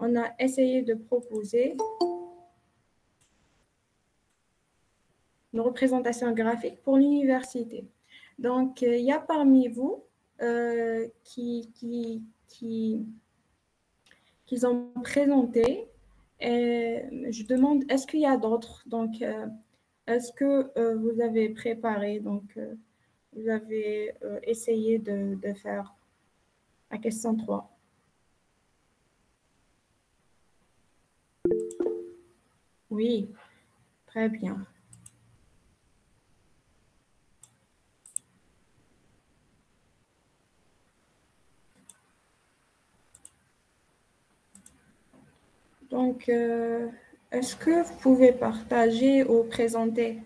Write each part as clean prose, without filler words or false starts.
on a essayé de proposer une représentation graphique pour l'université. Donc, il y a parmi vous qui ont présenté. Et je demande, est-ce qu'il y a d'autres? Donc, est-ce que vous avez préparé, donc vous avez essayé de faire la question 3? Oui, très bien. Donc, est-ce que vous pouvez partager ou présenter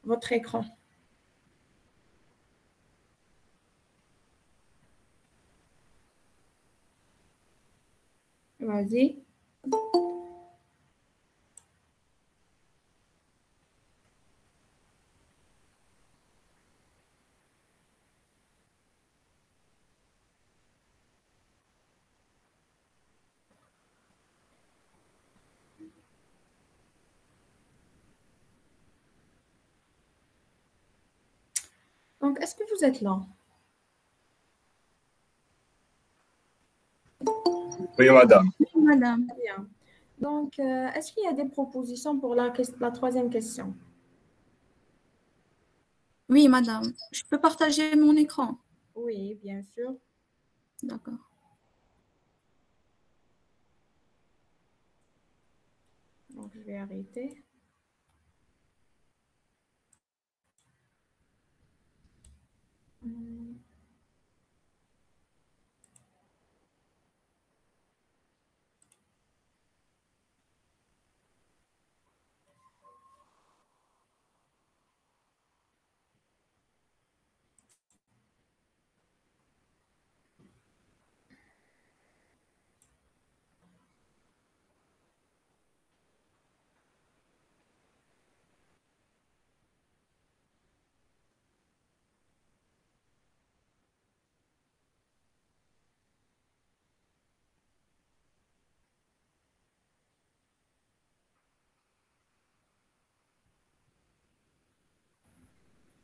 votre écran? Vas-y. Donc, est-ce que vous êtes là? Oui, madame. Oui, madame. Bien. Donc, est-ce qu'il y a des propositions pour la troisième question? Oui, madame. Je peux partager mon écran? Oui, bien sûr. D'accord. Donc, je vais arrêter.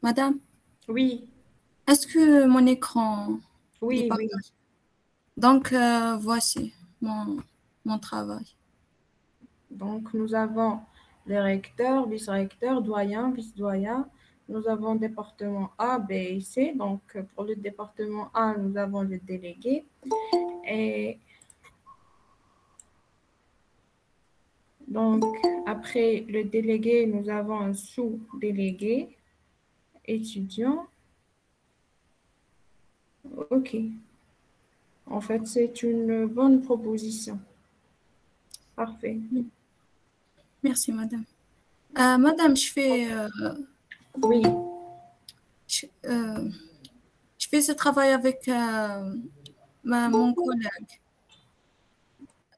Madame, Oui, est-ce que mon écran est oui, oui. partagé? Donc, voici mon travail. Donc, nous avons les recteurs, vice-recteurs, doyens, vice-doyens. Nous avons département A, B et C. Donc, pour le département A, nous avons le délégué. Et donc, après le délégué, nous avons un sous-délégué, étudiant. OK. En fait, c'est une bonne proposition. Parfait. Merci, madame. Madame, Oui, je fais ce travail avec mon collègue.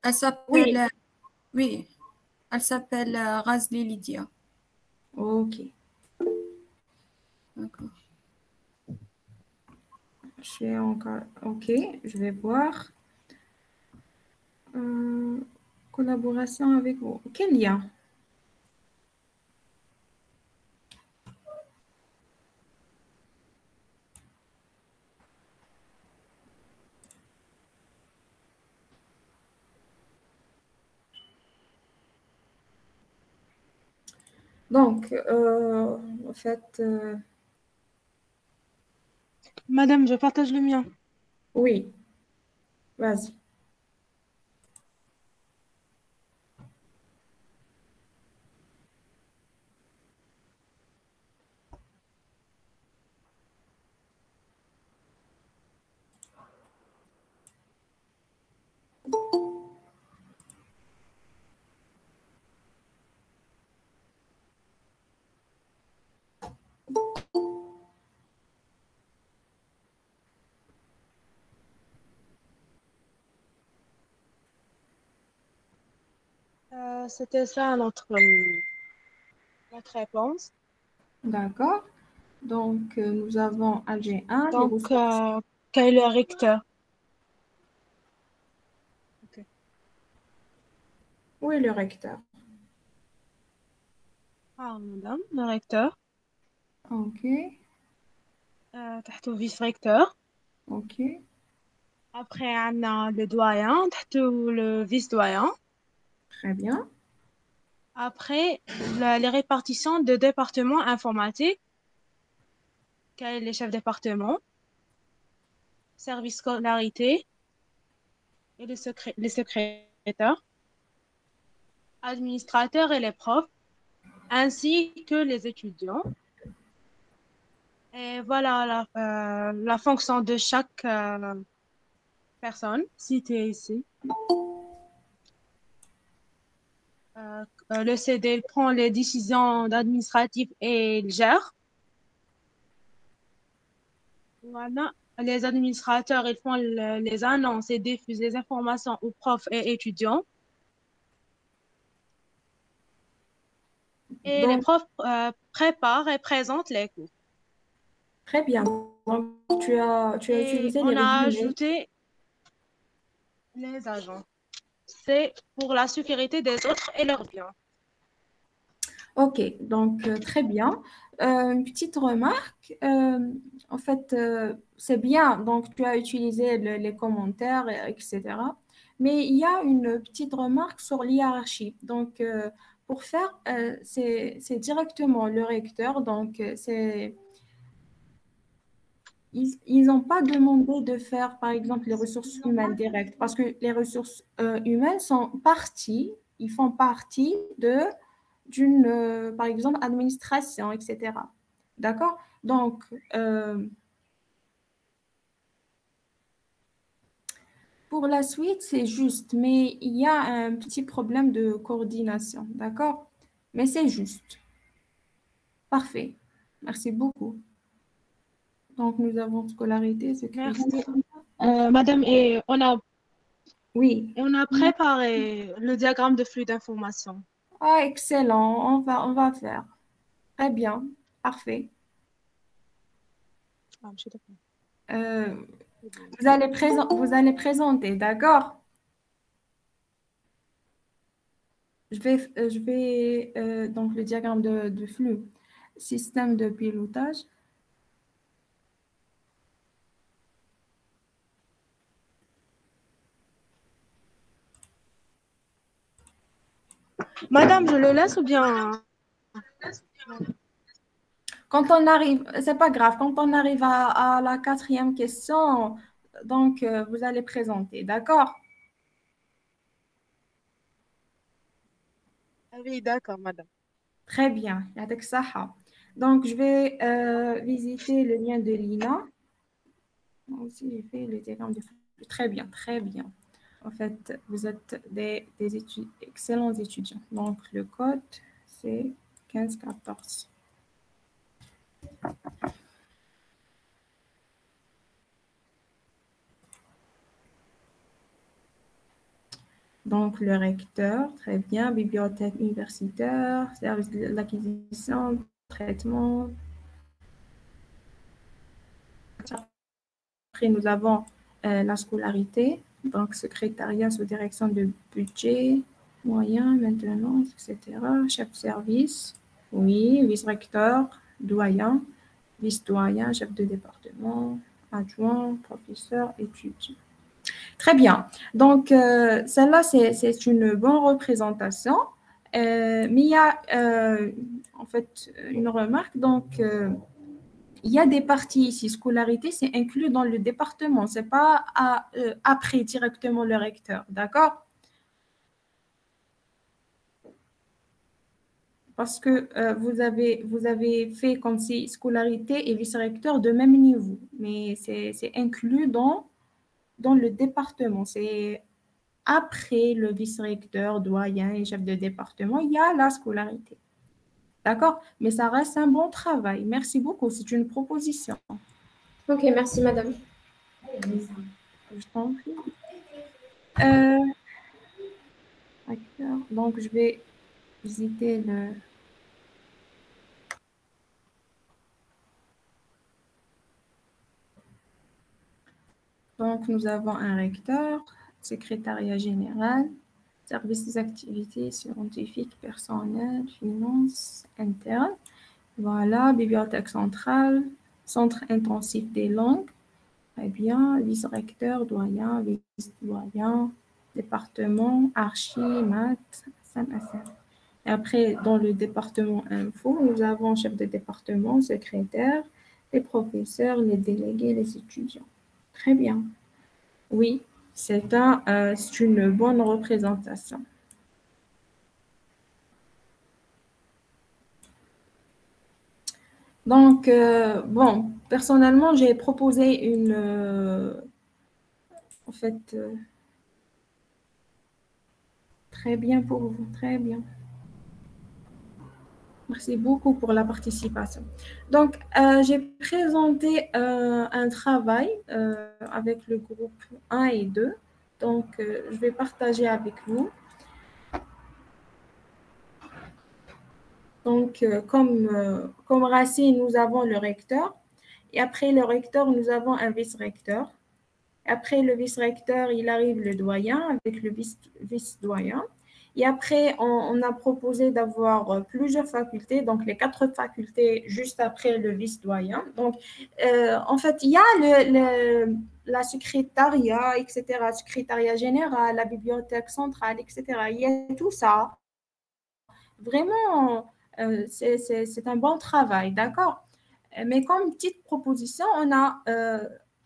Elle s'appelle, oui. oui, elle s'appelle Razli Lydia. OK. D'accord. Je suis encore... OK, je vais voir. Collaboration avec vous. Quel lien? Donc, en fait, Madame, je partage le mien. oui, vas-y. C'était ça notre réponse. D'accord. Donc, nous avons AG1, les Donc, ressources. quel est le recteur? Oui, le recteur. madame, le recteur. Ok, تحته vice-recteur. ok, Après, on a le doyen, تحته le vice-doyen. très bien. Après, les répartitions de départements informatiques, quels les chefs département, service scolarité et les secrétaires, administrateurs et les profs, ainsi que les étudiants. Et voilà la fonction de chaque personne citée ici. Le CD il prend les décisions administratives et il gère. Voilà. Les administrateurs, ils font les annonces et diffusent les informations aux profs et étudiants. Et les Donc, profs préparent et présentent les cours. très bien. Donc, tu as Et utilisé les on a résumés. ajouté les agents. C'est pour la sécurité des autres et leurs biens. Ok, donc très bien. Une petite remarque. En fait, c'est bien. Donc, tu as utilisé les commentaires, etc. Mais il y a une petite remarque sur l'hiérarchie. Donc, pour faire, c'est directement le recteur. Donc, ils n'ont pas demandé de faire, par exemple, les ressources humaines directes, parce que les ressources humaines sont partie, ils font partie d'une, par exemple, administration, etc. D'accord? Donc, pour la suite, c'est juste, mais il y a un petit problème de coordination. D'accord? Mais c'est juste. Parfait. Merci beaucoup. Donc, nous avons scolarité, secrétaire. Merci. Madame, Oui. on a préparé le diagramme de flux d'information. Ah, excellent. On va faire. Très bien. Parfait. Ah, je suis d'accord. Euh, vous allez présenter, d'accord? Je vais donc le diagramme de flux, système de pilotage. Madame, je le laisse ou bien? Quand on arrive, c'est pas grave, quand on arrive à la quatrième question, donc vous allez présenter, d'accord? Ah oui, d'accord, madame. Très bien. Yatek saha. Donc, je vais visiter le lien de Lina. Moi aussi, j'ai fait le diagramme de flux. Très bien, très bien. En fait, vous êtes des excellents étudiants. Donc, le code, c'est 1514. Donc, le recteur, très bien. Bibliothèque universitaire, service de l'acquisition, traitement. Après, nous avons la scolarité, donc secrétariat sous direction de budget, moyens, maintenance, etc. Chef de service, oui, vice-recteur, doyen, vice-doyen, chef de département, adjoint, professeur, étudiant. Très bien. Donc, celle-là, c'est une bonne représentation. Mais il y a en fait une remarque. Donc, il y a des parties ici, scolarité, c'est inclus dans le département. Ce n'est pas après directement le recteur. D'accord? Parce que vous avez fait comme si scolarité et vice-recteur de même niveau. Mais c'est inclus dans le département. C'est après le vice-recteur, doyen et chef de département, il y a la scolarité. D'accord? Mais ça reste un bon travail. Merci beaucoup. C'est une proposition. Ok, merci madame. Je t'en prie. Euh, d'accord. Donc, je vais visiter le. Donc, nous avons un recteur, secrétariat général, service des activités scientifiques, personnelles, finances, internes. Voilà, bibliothèque centrale, centre intensif des langues. Très bien, vice-recteur, doyen, vice-doyen, département, archi, maths, SMSM. Et après, dans le département info, nous avons chef de département, secrétaire, les professeurs, les délégués, les étudiants. Très bien. Oui, c'est une bonne représentation. Donc, bon, personnellement, j'ai proposé en fait, très bien pour vous, très bien. Merci beaucoup pour la participation. Donc, j'ai présenté un travail avec le groupe 1 et 2. Donc, je vais partager avec vous. Donc, comme racine, nous avons le recteur. Et après le recteur, nous avons un vice-recteur. Après le vice-recteur, il arrive le doyen avec le vice-doyen. Et après, on a proposé d'avoir plusieurs facultés, donc les 4 facultés juste après le vice-doyen. Donc, en fait, il y a la secrétariat, etc., secrétariat général, la bibliothèque centrale, etc. Il y a tout ça. Vraiment, c'est un bon travail, d'accord? Mais comme petite proposition, on a,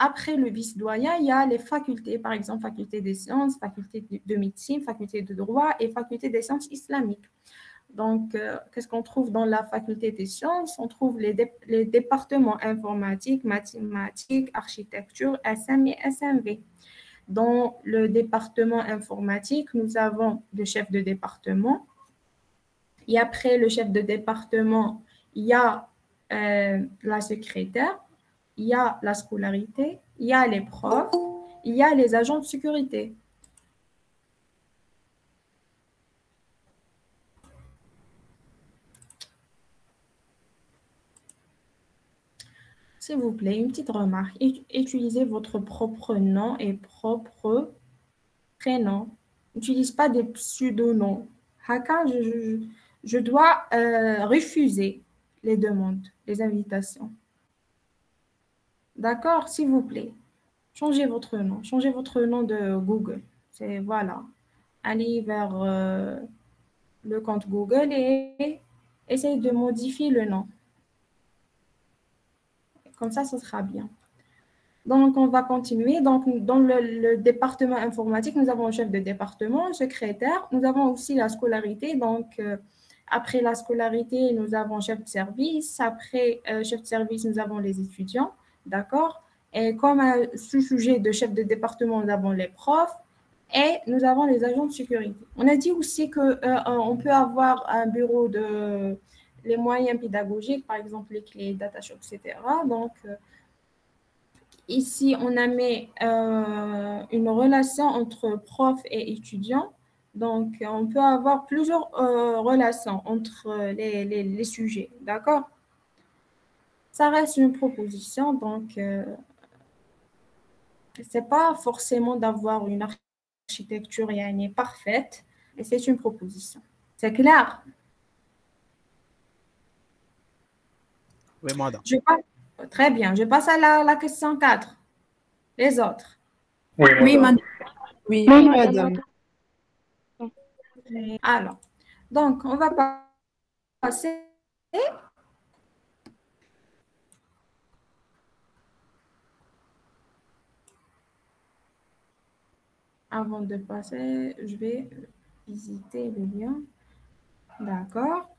après le vice-doyen, il y a les facultés, par exemple, faculté des sciences, faculté de médecine, faculté de droit et faculté des sciences islamiques. Donc, qu'est-ce qu'on trouve dans la faculté des sciences? On trouve les départements informatiques, mathématiques, architecture, SM et SMV. Dans le département informatique, nous avons le chef de département. Et après le chef de département, il y a la secrétaire, il y a la scolarité, il y a les profs, il y a les agents de sécurité. S'il vous plaît, une petite remarque. Utilisez votre propre nom et propre prénom. N'utilise pas des pseudonoms. Haka, je dois refuser les demandes, les invitations. D'accord, s'il vous plaît. Changez votre nom de Google. C'est voilà. Allez vers le compte Google et essayez de modifier le nom. Comme ça, ce sera bien. Donc, on va continuer. Donc, dans le département informatique, nous avons un chef de département, un secrétaire. Nous avons aussi la scolarité. Donc, après la scolarité, nous avons chef de service. Après chef de service, nous avons les étudiants. D'accord? Et comme sous-sujet de chef de département, nous avons les profs et nous avons les agents de sécurité. On a dit aussi qu'on peut avoir un bureau de les moyens pédagogiques, par exemple les clés, DataShop, etc. Donc, ici, on a mis une relation entre prof et étudiant. Donc, on peut avoir plusieurs relations entre les sujets. D'accord? Ça reste une proposition, donc ce n'est pas forcément d'avoir une architecture parfaite, mais c'est une proposition. C'est clair? Oui, madame. Très bien. Je passe à la question 4. Les autres. Oui, madame. Oui, Oui, madame. Alors, donc, on va passer. Avant de passer, je vais visiter le lien. D'accord.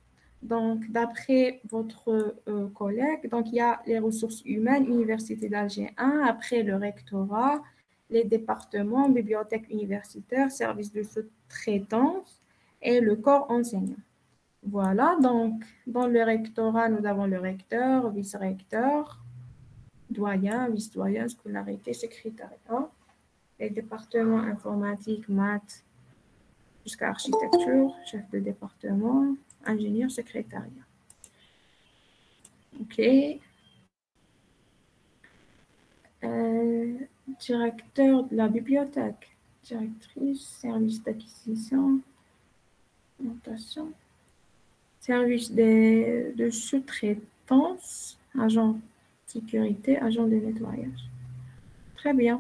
Donc, d'après votre collègue, donc il y a les ressources humaines, Université d'Alger 1, après le rectorat, les départements, bibliothèque universitaire, service de sous-traitance et le corps enseignant. Voilà, donc dans le rectorat, nous avons le recteur, vice-recteur, doyen, vice-doyen, scolarité, secrétariat, les départements informatique, maths, jusqu'à architecture, chef de département, ingénieur, secrétariat. OK. Directeur de la bibliothèque. directrice, service d'acquisition, notation, service de sous-traitance, agent de sécurité, agent de nettoyage. Très bien,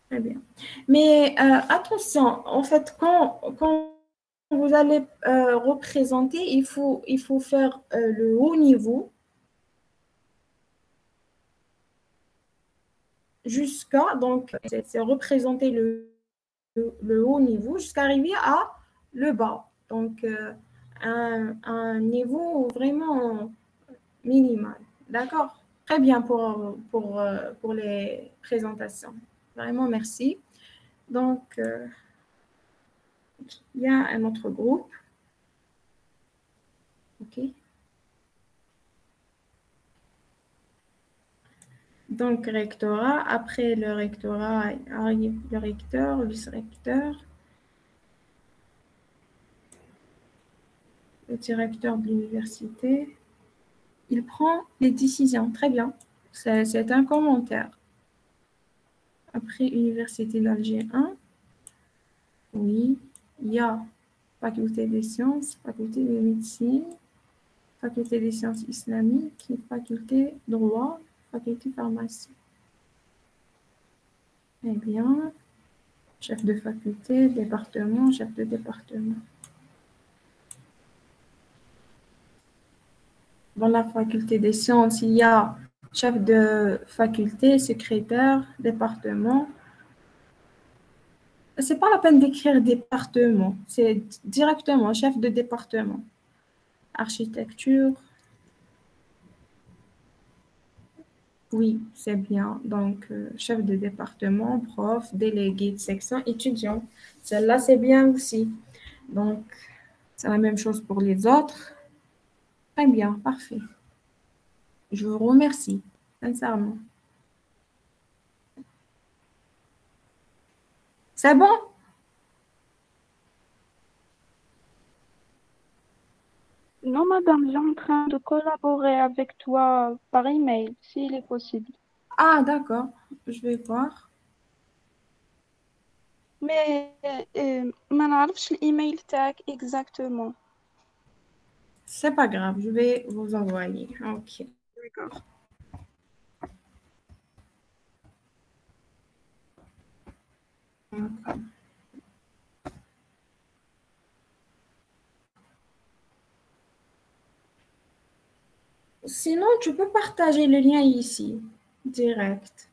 très bien. Mais attention, en fait, quand vous allez représenter, il faut faire le haut niveau jusqu'à, donc, c'est représenter le haut niveau jusqu'à arriver à le bas. Donc, un niveau vraiment minimal. D'accord? Très bien pour les présentations. Vraiment, merci. Donc, il y a un autre groupe. OK. Donc, rectorat. Après le rectorat, arrive le recteur, le vice-recteur, le directeur de l'université. Il prend les décisions. Très bien. C'est un commentaire. Après Université d'Alger 1, oui, il y a faculté des sciences, faculté de médecine, faculté des sciences islamiques, faculté droit, faculté pharmacie. Eh bien, chef de faculté, département, chef de département. Dans la faculté des sciences, il y a chef de faculté, secrétaire, département. C'est pas la peine d'écrire département, c'est directement chef de département. Architecture. Oui, c'est bien. Donc, chef de département, prof, délégué de section, étudiant. Celle-là, c'est bien aussi. Donc, c'est la même chose pour les autres. Très bien, parfait. Je vous remercie, sincèrement. C'est bon? Non, madame, j'ai en train de collaborer avec toi par email, s'il est possible. Ah, d'accord. Je vais voir. Mais ما نعرفش الايميل تاعك exactement. C'est pas grave, je vais vous envoyer. Ok. D'accord. Sinon, tu peux partager le lien ici, direct.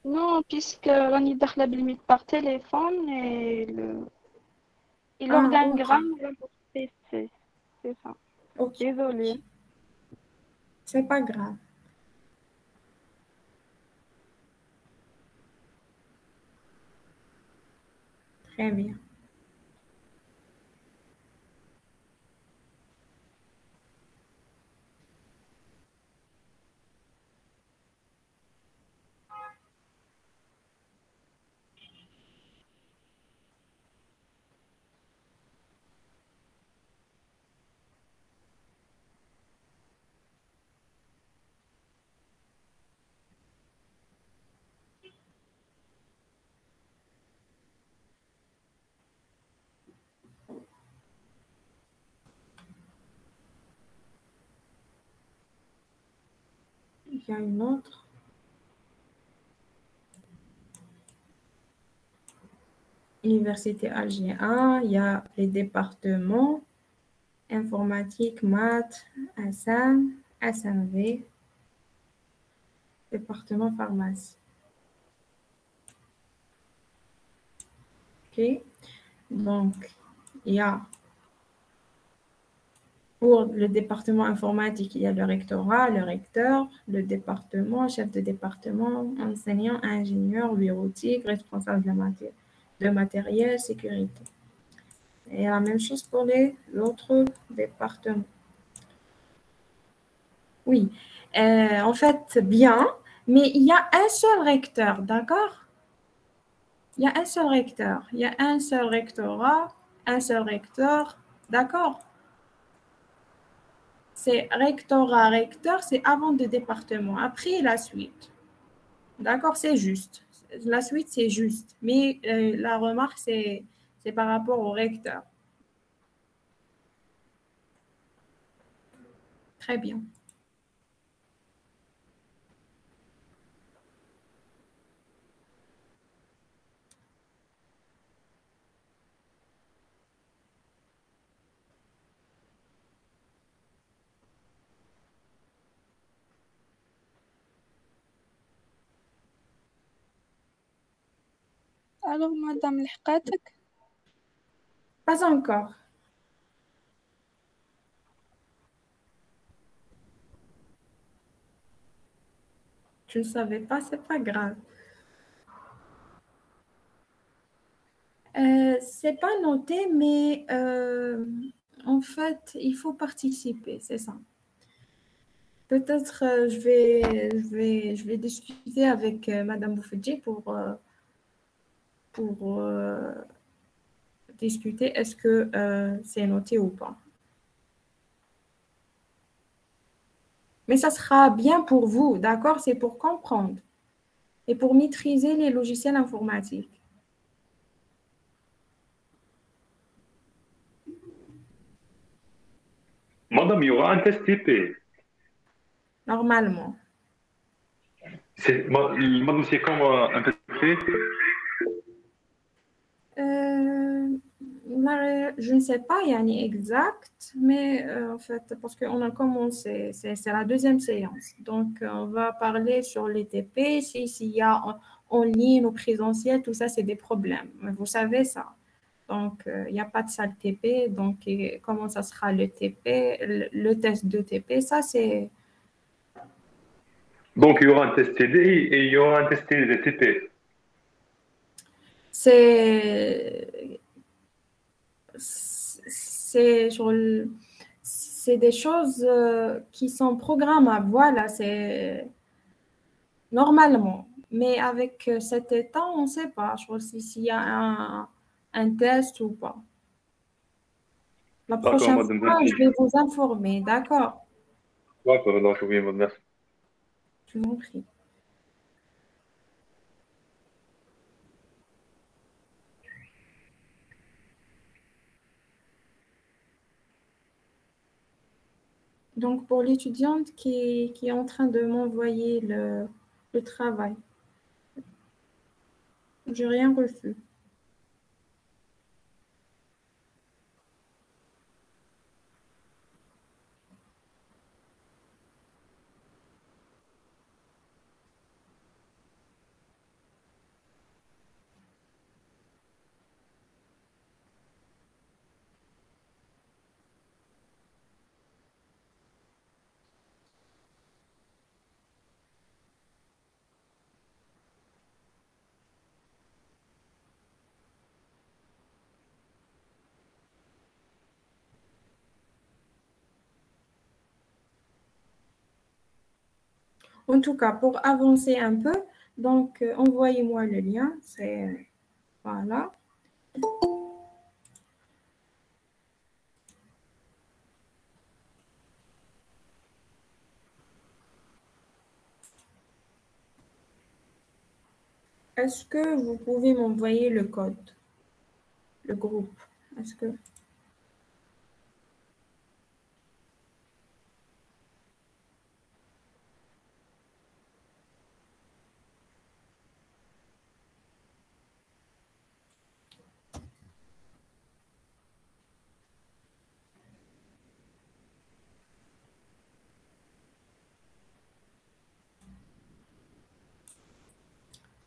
Non, puisque راني داخلة بالميت par téléphone et l'organigramme vient pour PC. C'est ça. Ok. Désolée. C'est pas grave. Très bien. Il y a une autre. Université Alger 1, il y a les départements informatique, maths, Hassan, SMV, département pharmacie. OK. Donc, il y a pour le département informatique, il y a le rectorat, le recteur, le département, chef de département, enseignant, ingénieur, bureautique, responsable de matériel, sécurité. Et la même chose pour les autres départements. Oui, en fait, bien, mais il y a un seul recteur, d'accord? Il y a un seul recteur, il y a un seul rectorat, un seul recteur, d'accord? c'est rectorat, recteur, c'est avant le département. Après, la suite. D'accord, c'est juste. La suite, c'est juste. Mais la remarque, c'est par rapport au recteur. Très bien. Alors, madame, لحقاتك؟ Pas encore. Tu ne savais pas, c'est pas grave. C'est pas noté, mais en fait, il faut participer, c'est ça. Peut-être je vais discuter avec Madame Boufedji pour discuter est-ce que c'est noté ou pas. Mais ça sera bien pour vous, d'accord? C'est pour comprendre et pour maîtriser les logiciels informatiques. Madame, il y aura un test TP. Normalement. Madame, c'est comme un test TP? Je ne sais pas, yani exact, mais en fait, parce qu'on a commencé, c'est la deuxième séance. Donc, on va parler sur les TP, s'il y a en ligne ou présentiel, tout ça, c'est des problèmes. Mais vous savez ça. Donc, il n'y a pas de salle TP. Donc, comment ça sera le TP, le test de TP, ça, c'est... Donc, il y aura un test TD et il y aura un test TP. C'est des choses qui sont programmables, voilà, c'est normalement. Mais avec cet état, on ne sait pas, je crois, s'il y a un test ou pas. La D'accord, prochaine madame. fois, je vais vous informer, d'accord? D'accord, donc, oui, madame, merci. Je vous en prie. Donc, pour l'étudiante qui est en train de m'envoyer le travail, je n'ai rien reçu. En tout cas, pour avancer un peu, donc envoyez-moi le lien. C'est voilà. Est-ce que vous pouvez m'envoyer le code, le groupe? Est-ce que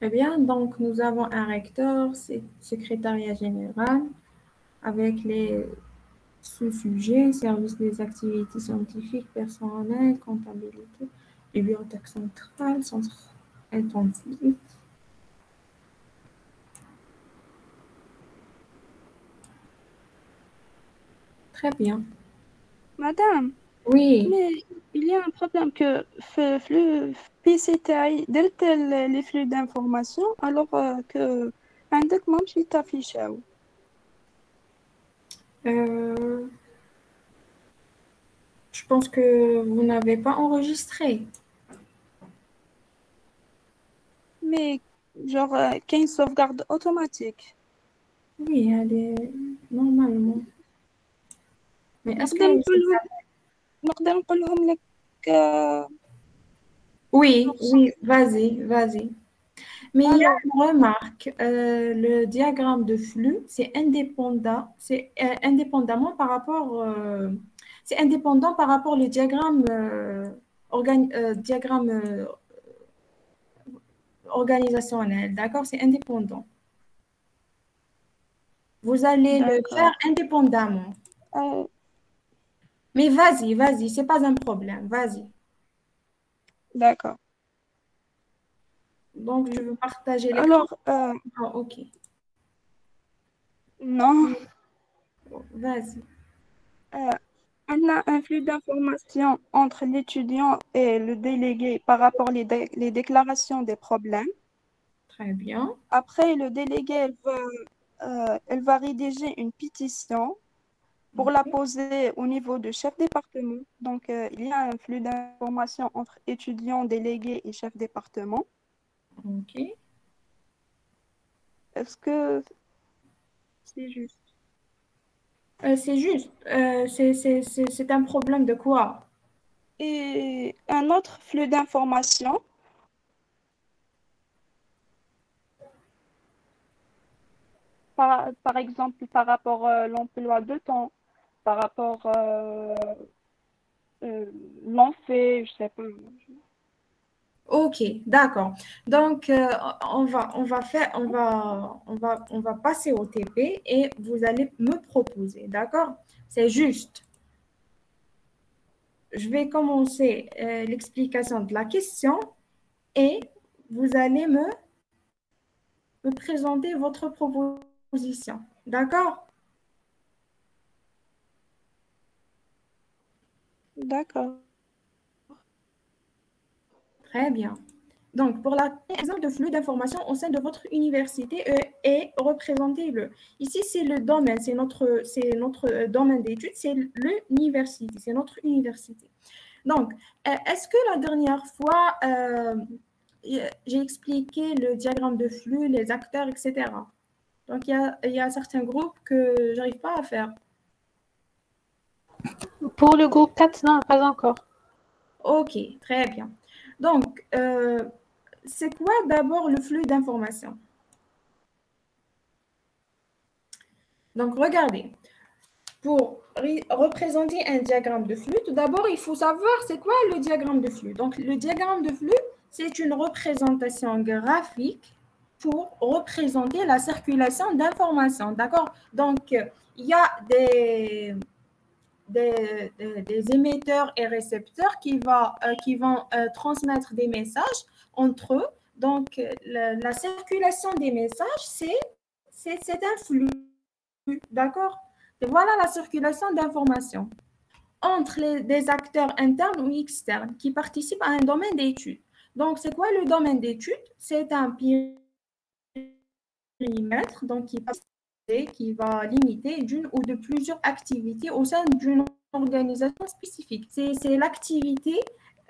Eh bien, donc nous avons un recteur, c'est secrétariat général, avec les sous-sujets, service des activités scientifiques, personnel, comptabilité, bibliothèque centrale, centre intensif. Très bien. Madame, Oui. mais il y a un problème que le PC تاعي درت les flux d'information alors que عندك ما مشي تافيشاو. Euh, Je pense que vous n'avez pas enregistré. Mais genre, qu'il y a une sauvegarde automatique. Oui, elle est normalement. Mais est-ce نقدر que... نقول لهم لك Oui, oui, vas-y, vas-y. Mais il y a alors, une remarque. Le diagramme de flux, c'est indépendant. C'est indépendamment par rapport... c'est indépendant par rapport au diagramme, diagramme organisationnel. D'accord? C'est indépendant. Vous allez le d'accord. faire indépendamment. Mais vas-y, vas-y, c'est pas un problème. Vas-y. D'accord. Donc, je veux partager l'écran. Alors, Ah, ok. non, Vas-y. on a un flux d'informations entre l'étudiant et le délégué par rapport les déclarations des problèmes. Très bien. Après, le délégué elle va rédiger une pétition pour la poser au niveau du chef département. Donc, il y a un flux d'informations entre étudiants, délégués et chef département. Ok. Est-ce que c'est juste? C'est juste. C'est un problème de quoi? Et un autre flux d'informations par exemple par rapport à l'emploi de temps, par rapport l'enfait, je sais pas. Ok, d'accord. Donc, on va passer au TP et vous allez me proposer, d'accord? C'est juste. Je vais commencer l'explication de la question et vous allez me présenter votre proposition, d'accord? D'accord. Très bien. Donc, pour l'exemple de flux d'informations au sein de votre université et représentez-le. Ici, c'est le domaine, c'est notre domaine d'études, c'est l'université, c'est notre université. Donc, est-ce que la dernière fois, j'ai expliqué le diagramme de flux, les acteurs, etc. Donc, il y a certains groupes que je n'arrive pas à faire. Pour le groupe 4, non, pas encore. Ok, très bien. Donc, c'est quoi d'abord le flux d'informations? Donc, regardez, pour représenter un diagramme de flux, tout d'abord, il faut savoir c'est quoi le diagramme de flux. Donc, le diagramme de flux, c'est une représentation graphique pour représenter la circulation d'informations, d'accord? Donc, il y a des émetteurs et récepteurs qui vont transmettre des messages entre eux. Donc, la circulation des messages, c'est un flux, d'accord? Et voilà la circulation d'informations entre des acteurs internes ou externes qui participent à un domaine d'études. Donc, c'est quoi le domaine d'études? C'est un périmètre donc, qui va limiter d'une ou de plusieurs activités au sein d'une organisation spécifique. C'est l'activité,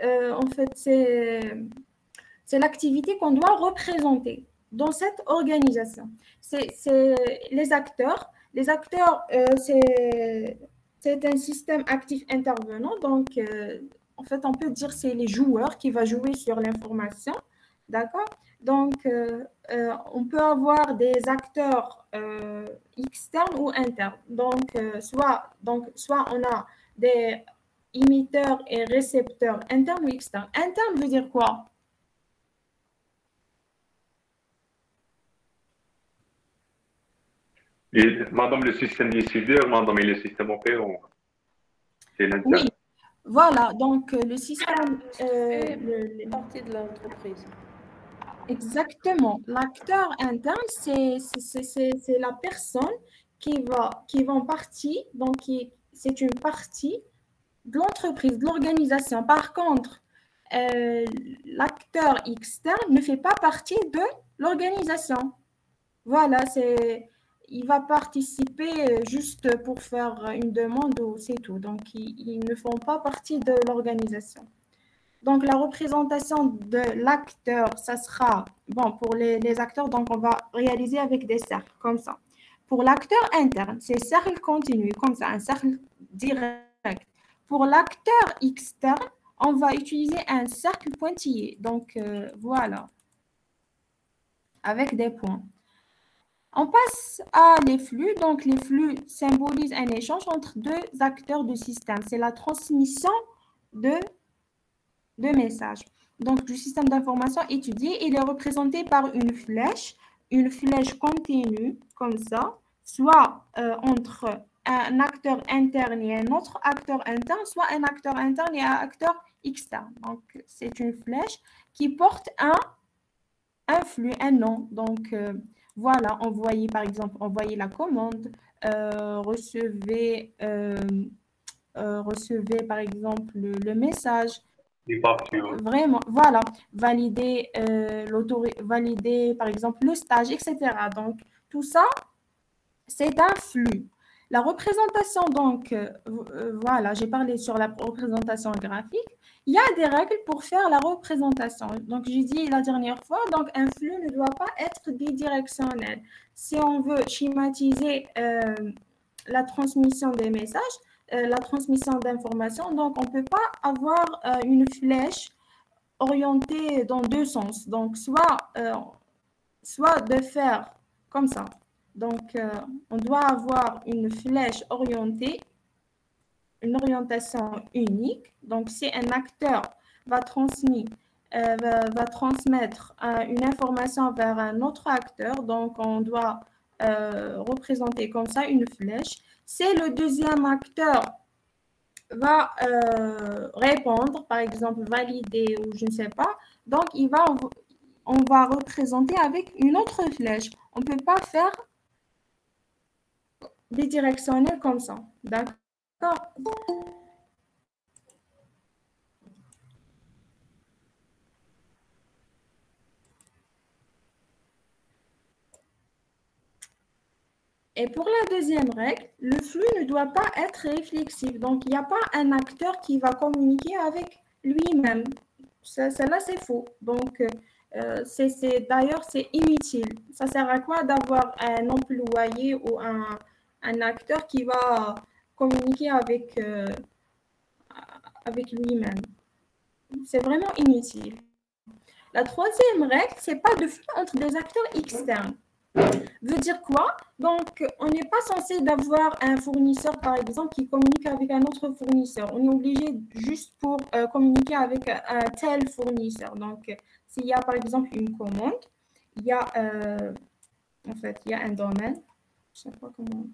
en fait, c'est l'activité qu'on doit représenter dans cette organisation. C'est les acteurs. Les acteurs, c'est un système actif intervenant. Donc, en fait, on peut dire que c'est les joueurs qui vont jouer sur l'information. D'accord? Donc, on peut avoir des acteurs externes ou internes. Donc, soit on a des émetteurs et récepteurs internes ou externes. Interne veut dire quoi? Madame, le système décideur, madame, et le système opérant. C'est l'interne. Oui, voilà. Donc, le système... partie de l'entreprise. Exactement. L'acteur interne, c'est la personne qui va en partie, donc c'est une partie de l'entreprise, de l'organisation. Par contre, l'acteur externe ne fait pas partie de l'organisation. Voilà, il va participer juste pour faire une demande ou c'est tout. Donc, ils ne font pas partie de l'organisation. Donc, la représentation de l'acteur, ça sera, bon, pour les acteurs, donc on va réaliser avec des cercles, comme ça. Pour l'acteur interne, c'est cercle continu, comme ça, un cercle direct. Pour l'acteur externe, on va utiliser un cercle pointillé. Donc, voilà, avec des points. On passe à les flux. Donc, les flux symbolisent un échange entre deux acteurs du système. C'est la transmission de messages. Donc, du système d'information étudié, il est représenté par une flèche continue, comme ça, soit entre un acteur interne et un autre acteur interne, soit un acteur interne et un acteur externe. Donc, c'est une flèche qui porte un flux, un nom. Donc, voilà, envoyer, par exemple, envoyer la commande, recevez, par exemple, le message. Vraiment, voilà, valider, valider, par exemple, le stage, etc. Donc, tout ça, c'est un flux. La représentation, donc, voilà, j'ai parlé sur la représentation graphique. Il y a des règles pour faire la représentation. Donc, j'ai dit la dernière fois, donc, un flux ne doit pas être bidirectionnel. Si on veut schématiser la transmission des messages, la transmission d'informations, donc, on ne peut pas avoir une flèche orientée dans deux sens. Donc, soit de faire comme ça. Donc, on doit avoir une flèche orientée, une orientation unique. Donc, si un acteur va transmettre une information vers un autre acteur, donc on doit représenter comme ça une flèche. Si le deuxième acteur va répondre, par exemple valider ou je ne sais pas, donc on va représenter avec une autre flèche. On ne peut pas faire bidirectionnel comme ça. D'accord? Et pour la deuxième règle, le flux ne doit pas être réflexif. Donc, il n'y a pas un acteur qui va communiquer avec lui-même. Celle-là, c'est faux. Donc, d'ailleurs, c'est inutile. Ça sert à quoi d'avoir un employé ou un acteur qui va communiquer avec lui-même? C'est vraiment inutile. La troisième règle, c'est pas de flux entre des acteurs externes. Veut dire quoi? Donc, on n'est pas censé d'avoir un fournisseur, par exemple, qui communique avec un autre fournisseur. On est obligé juste pour communiquer avec un tel fournisseur. Donc, s'il y a, par exemple, une commande, il y a, en fait, il y a un domaine. Je ne sais pas comment...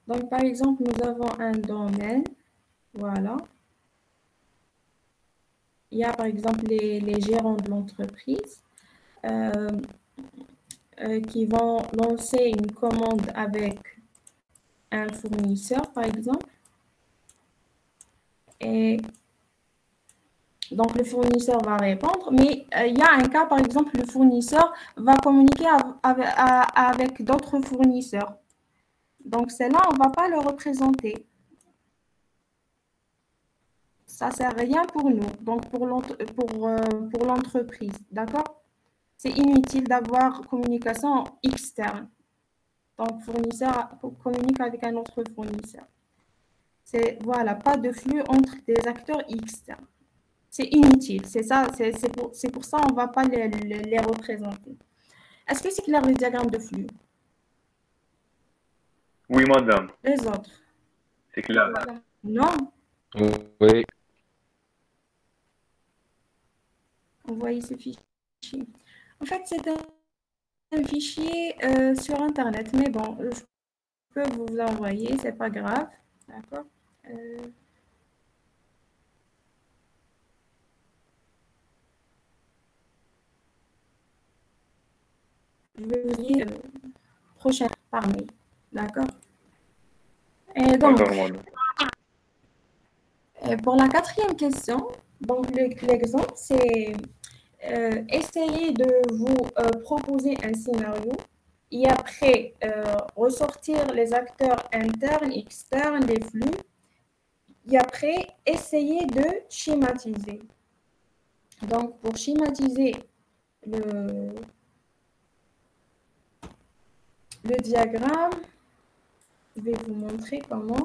Donc, par exemple, nous avons un domaine, voilà. Il y a, par exemple, les gérants de l'entreprise qui vont lancer une commande avec un fournisseur, par exemple. Et donc, le fournisseur va répondre, mais il y a un cas, par exemple, le fournisseur va communiquer avec d'autres fournisseurs. Donc, celle-là, on ne va pas le représenter. Ça ne sert à rien pour nous, donc pour l'entreprise, d'accord? C'est inutile d'avoir communication externe. Donc, fournisseur communique avec un autre fournisseur. Voilà, pas de flux entre des acteurs externes. C'est inutile, c'est ça, c'est pour ça qu'on ne va pas les représenter. Est-ce que c'est clair le diagramme de flux? Oui, madame. Les autres? C'est clair. Non? Oui. Envoyer ce fichier. En fait, c'est un fichier sur Internet, mais bon, je peux vous l'envoyer, c'est pas grave. D'accord? Je vais vous dire prochain par mail. D'accord? Et donc, D'accord, madame. pour la quatrième question, donc l'exemple, c'est essayer de vous proposer un scénario et après ressortir les acteurs internes, externes, les flux, et après essayer de schématiser. Donc, pour schématiser le diagramme, je vais vous montrer comment.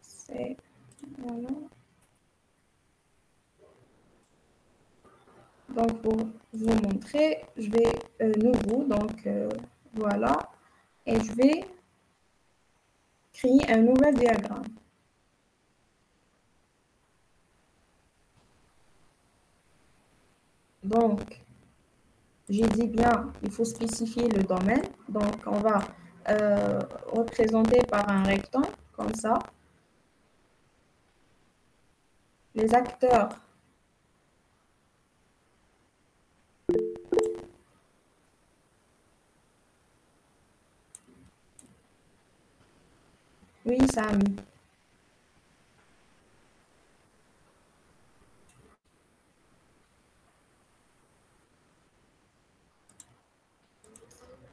C'est voilà. Donc, pour vous montrer, je vais nouveau, donc voilà, et je vais créer un nouvel diagramme. Donc, j'ai dit bien, il faut spécifier le domaine. Donc, on va représenter par un rectangle, comme ça. Les acteurs. Oui, ça a mis.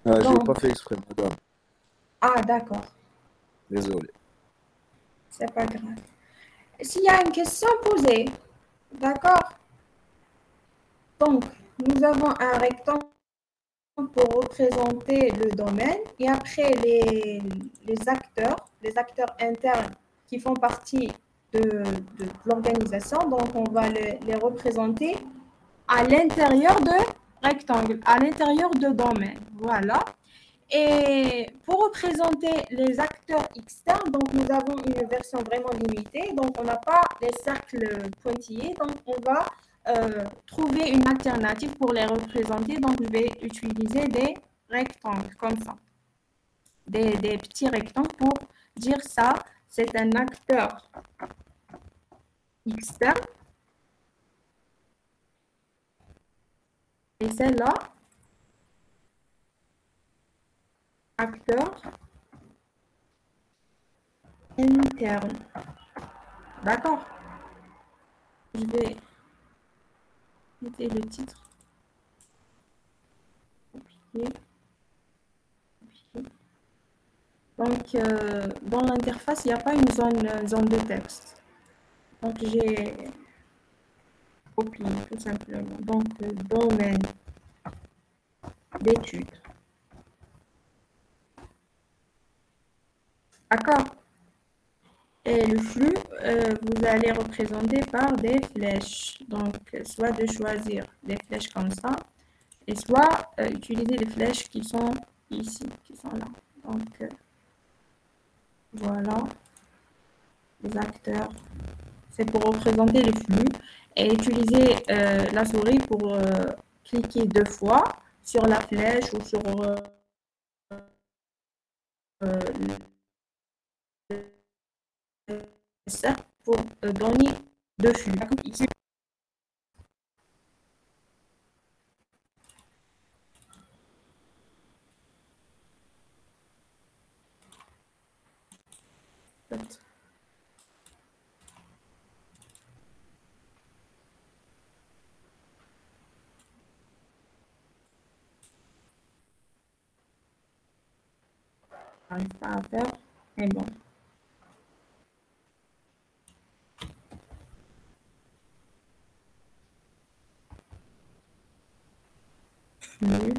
Ah, j'ai Donc, pas fait exprès, madame. ah, d'accord. Désolé. C'est pas grave. S'il y a une question posée, d'accord? Donc, nous avons un rectangle pour représenter le domaine et après les acteurs internes qui font partie de l'organisation, donc on va les représenter à l'intérieur de rectangle, à l'intérieur de domaine. Voilà. Et pour représenter les acteurs externes, donc nous avons une version vraiment limitée, donc on n'a pas les cercles pointillés, donc on va trouver une alternative pour les représenter. Donc je vais utiliser des rectangles comme ça, des petits rectangles pour dire ça, c'est un acteur externe. Et celle-là, acteur interne. D'accord? Je vais mettre le titre. Copier. Copier. Donc, dans l'interface, il n'y a pas une zone de texte. Donc, j'ai copié tout simplement. Donc, domaine d'études. D'accord? Et le flux, vous allez représenter par des flèches. Donc, soit de choisir des flèches comme ça, et soit utiliser les flèches qui sont ici, qui sont là. Donc, voilà, les acteurs. C'est pour représenter le flux. Et utiliser la souris pour cliquer 2 fois sur la flèche ou sur ça pour donner 2 flux. Ici. J'arrive pas à faire, mais bon. Flux.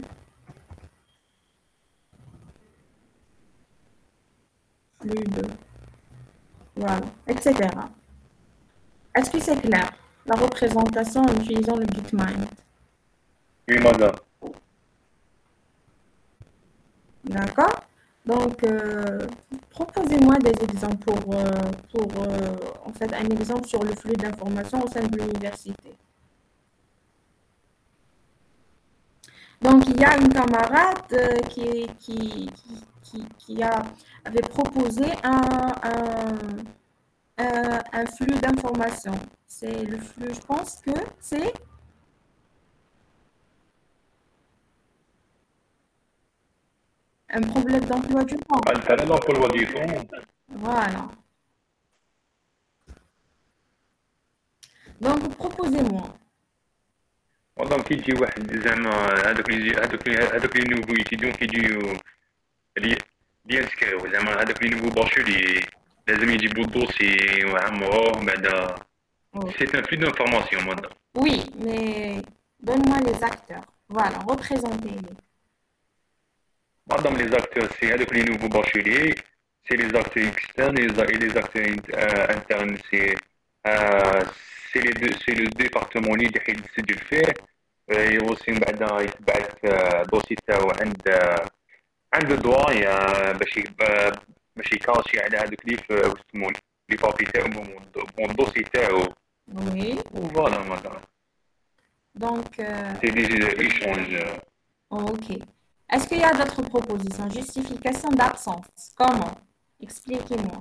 Flux de. Voilà, etc. Est-ce que c'est clair? La représentation en utilisant le DeepMind. Oui, madame. D'accord? Donc, proposez-moi des exemples pour en fait, un exemple sur le flux d'informations au sein de l'université. Donc, il y a une camarade qui avait proposé un flux d'informations. C'est le flux, je pense que c'est Un problème d'emploi du temps. الفعل l'emploi du temps. Voilà. Donc, proposez-moi. مادام كي تجي واحد زعما هذوك لي نوفو ايتيديون كيجيو لي ينسكريو زعما هذوك لي نوفو باشولي لازم يجيبوا الدوسي ويعمروه بعدا. C'est un flux d'informations, madame. Oui, mais donne-moi les acteurs. Voilà, représentez-les. Madame, les acteurs, c'est avec les nouveaux bacheliers, c'est les acteurs externes et les acteurs internes, c'est le département اللي حيد يسجل فيه يوصي من بعد يتبعث دوسي تاعو عند الدوايا باش يكاشي على هذوك لي واسمو لي بابي تاعو بون الدوسي تاعو. Oui. Voilà, madame. Donc. C'est des échanges. Ok. Est-ce qu'il y a d'autres propositions? Justification d'absence. Comment? Expliquez-moi.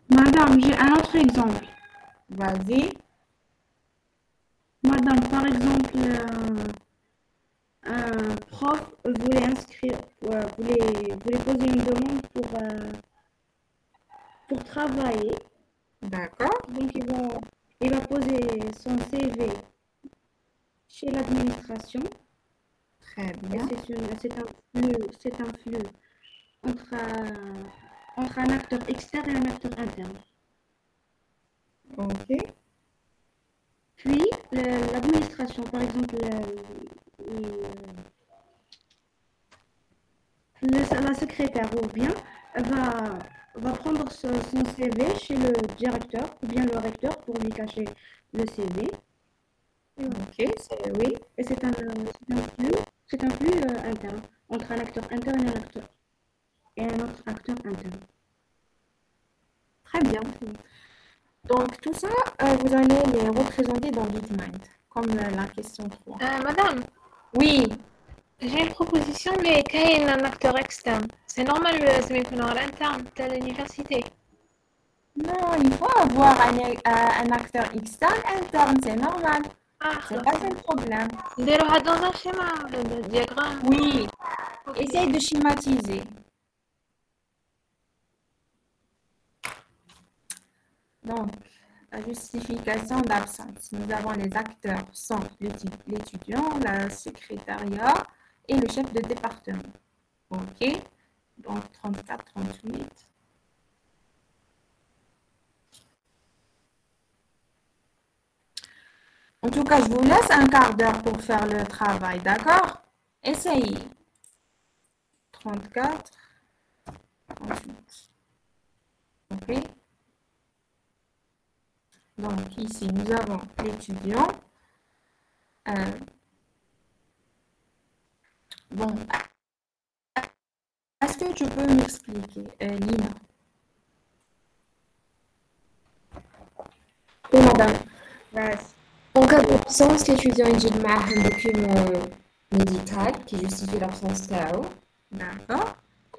Madame, j'ai un autre exemple. Vas-y. Madame, par exemple, un prof voulait inscrire, voulait poser une demande pour travailler. D'accord. Donc, il va poser son CV chez l'administration. Très bien. C'est un flux entre un acteur externe et un acteur interne. Ok. Puis, l'administration, par exemple, la secrétaire ou bien va prendre son CV chez le directeur ou bien le recteur pour lui cacher le CV. Ok, oui. Et c'est un flux interne entre un acteur interne et un autre acteur interne. Très bien. Donc, tout ça, vous allez les représenter dans DeepMind, comme la question 3. Madame, Oui. j'ai une proposition, mais quand il y a un acteur externe, c'est normal le لازم يكون à l'interne de l'université. Non, il faut avoir un acteur externe, interne, c'est normal. C'est pas un problème. نديروها dans un schéma, le diagramme. Oui. Essaye de schématiser. Donc, la justification d'absence. Nous avons les acteurs sont l'étudiant, le secrétariat et le chef de département. Ok. Donc, 34, 38. En tout cas, je vous laisse un quart d'heure pour faire le travail, d'accord? Essayez. 34, 38. Ok. Donc, ici, nous avons l'étudiant. Bon. Est-ce que tu peux m'expliquer, Lina? Oui, madame. Vas-y. En cas d'absence, l'étudiant il a un document médical qui justifie l'absence تاعو. D'accord.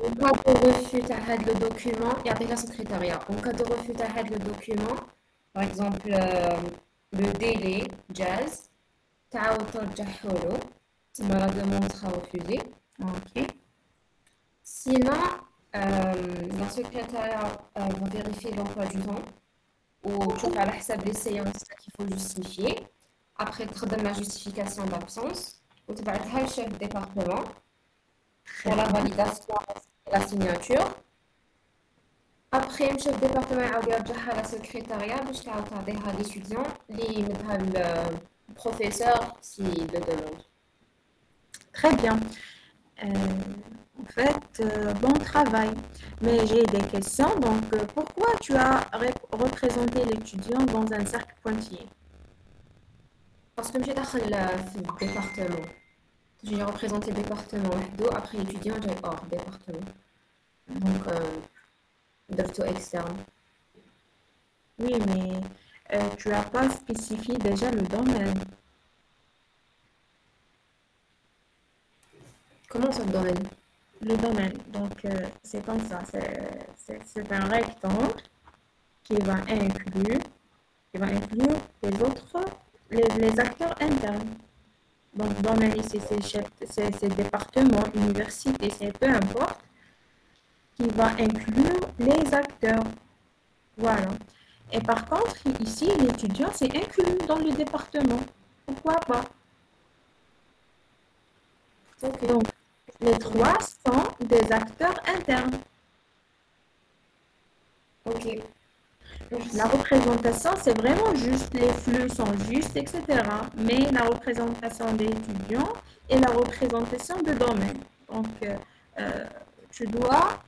En cas de refus de le document, il y a la secrétariat. En cas de refus de le document, par exemple le délai jazz, تعاود ترجعه له تما la demande sera refusée. Ok. Sinon, la secrétariat va vérifier l'emploi du temps ou تشوف على حساب les séances qu'il faut justifier. Après, تخدم la justification d'absence وتبعتها للchef de département pour la validation et la signature. Après, le chef de département يعاود يرجعها à la secrétariat باش تعاود تعطيها l'étudiant اللي يمدها le professeur s'il le demande. Très bien. En fait, bon travail. Mais j'ai des questions. Donc, pourquoi tu as représenté l'étudiant dans un cercle pointillé? Parce que je suis dans le département. J'ai représenté le département après l'étudiant, j'ai hors département. Donc, d'ortho externe. Oui, mais tu n'as pas spécifié déjà le domaine. Comment ça, le domaine? Le domaine. Donc, c'est comme ça. C'est un rectangle qui va inclure qui va inclure les acteurs internes. Donc, domaine ici, c'est département, université, c'est peu importe, qui va inclure les acteurs. Voilà. Et par contre, ici, l'étudiant, c'est inclus dans le département. Pourquoi pas? Ok. Donc, les trois sont des acteurs internes. Ok. La représentation, c'est vraiment juste, les flux sont justes, etc. Mais la représentation des étudiants et la représentation de domaine. Donc, tu dois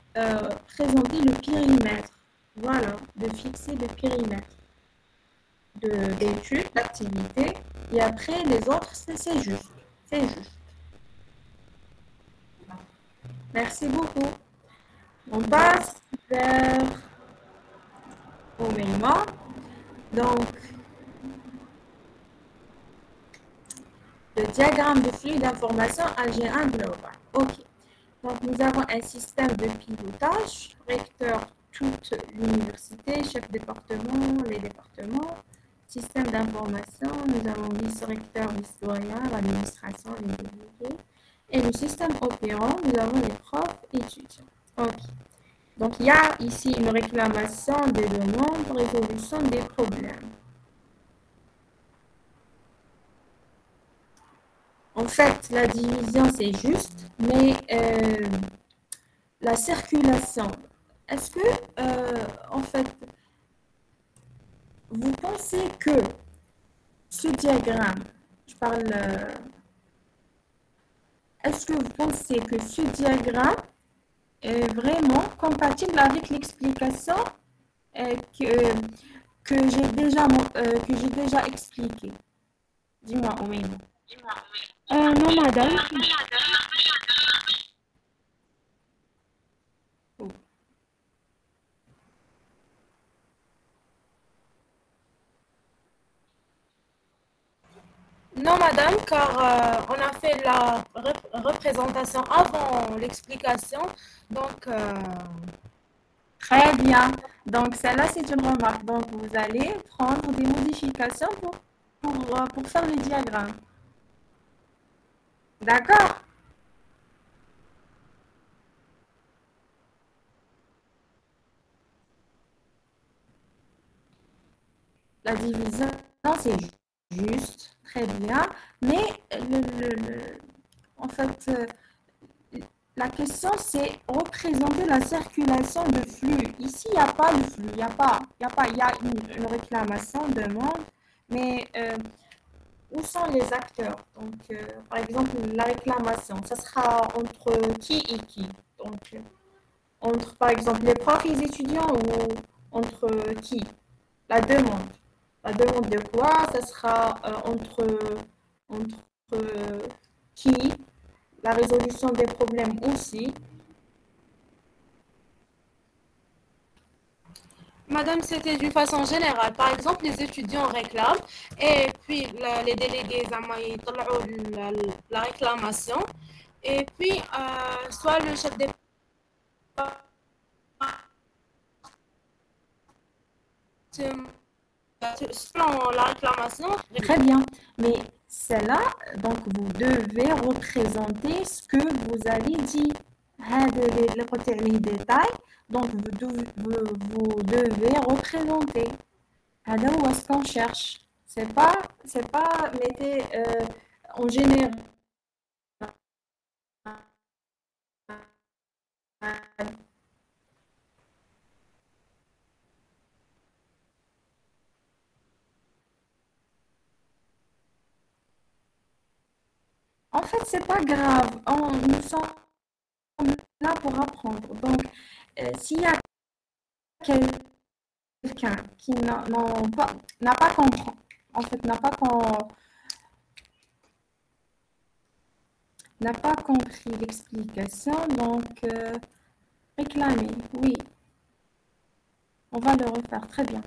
présenter le périmètre. Voilà, de fixer le périmètre d'études, d'activités. Et après, les autres, c'est juste. C'est juste. Merci beaucoup. On passe vers au mémoire. Donc, le diagramme de flux d'information AG1 global. OK. Donc, nous avons un système de pilotage, recteur toute l'université, chef département, les départements, système d'information, nous avons vice-recteur, vice-doyen, l'administration, les délégués, et le système opérant, nous avons les profs étudiants. OK. Donc, il y a ici une réclamation des demandes, résolution des problèmes. En fait, la division, c'est juste, mais la circulation, est-ce que, en fait, vous pensez que ce diagramme, je parle, est-ce que vous pensez que ce diagramme est vraiment compatible avec l'explication que j'ai déjà expliquée? Dis-moi, Oumy. Non, madame. Non, madame, car on a fait la représentation avant l'explication. Donc, Très bien. Donc, celle-là, c'est une remarque. Donc, vous allez prendre des modifications pour faire le diagramme. D'accord? La division, c'est juste, très bien. Mais, en fait, la question, c'est représenter la circulation de flux. Ici, il n'y a pas de flux. Il y a une réclamation, demande, mais où sont les acteurs? Donc, par exemple, la réclamation, ça sera entre qui et qui? Donc, entre, par exemple, les profs et les étudiants ou entre qui? La demande. La demande de quoi? Ça sera entre qui? La résolution des problèmes aussi. madame, c'était d'une façon générale. Par exemple, les étudiants réclament et puis les délégués, ils donnent la réclamation. Et puis, soit le chef des selon la réclamation. Très bien, mais celle-là, donc vous devez représenter ce que vous avez dit. Les détails, donc vous devez représenter. Alors, où est-ce qu'on cherche? C'est pas, mettez en général. En fait, c'est pas grave. Nous sommes là pour apprendre. Donc, s'il y a quelqu'un qui n'a pas compris, en fait, n'a pas compris l'explication, donc réclamer, oui. On va le refaire, très bien.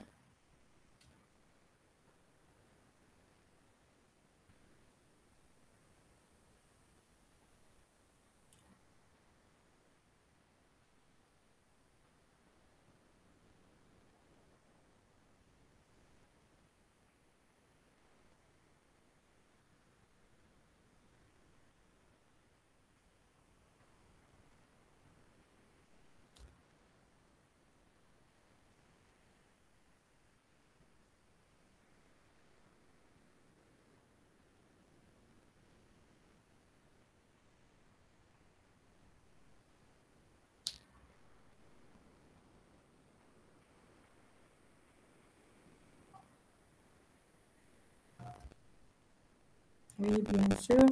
Oui, bien sûr.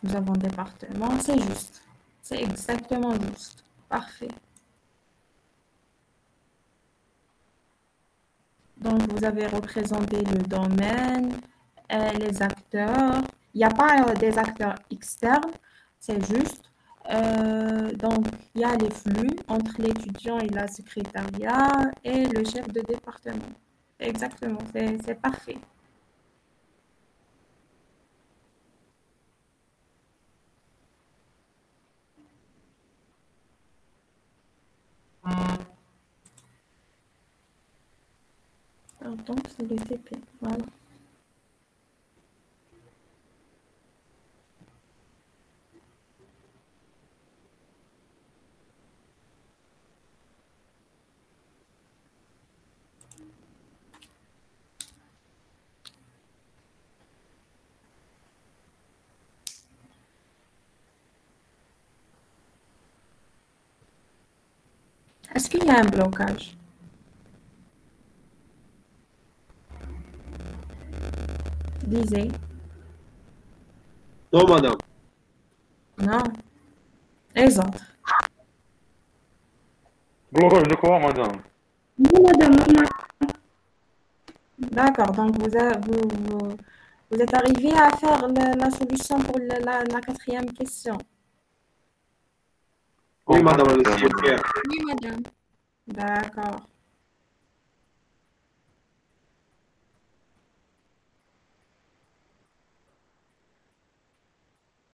Nous avons département, c'est juste. C'est exactement juste. Parfait. Donc, vous avez représenté le domaine, les acteurs. Il n'y a pas des acteurs externes, c'est juste. Donc, il y a les flux entre l'étudiant et la secrétariat et le chef de département. Exactement, c'est parfait. Pardon, c'est le TP. Voilà. Est-ce qu'il y a un blocage? Disais. Non, madame. Non. Les autres. Blocage de quoi, madame? Non, madame, non. D'accord, donc vous êtes arrivé à faire la solution pour la quatrième question. Oui, madame, le secrétaire. Oui, madame. D'accord.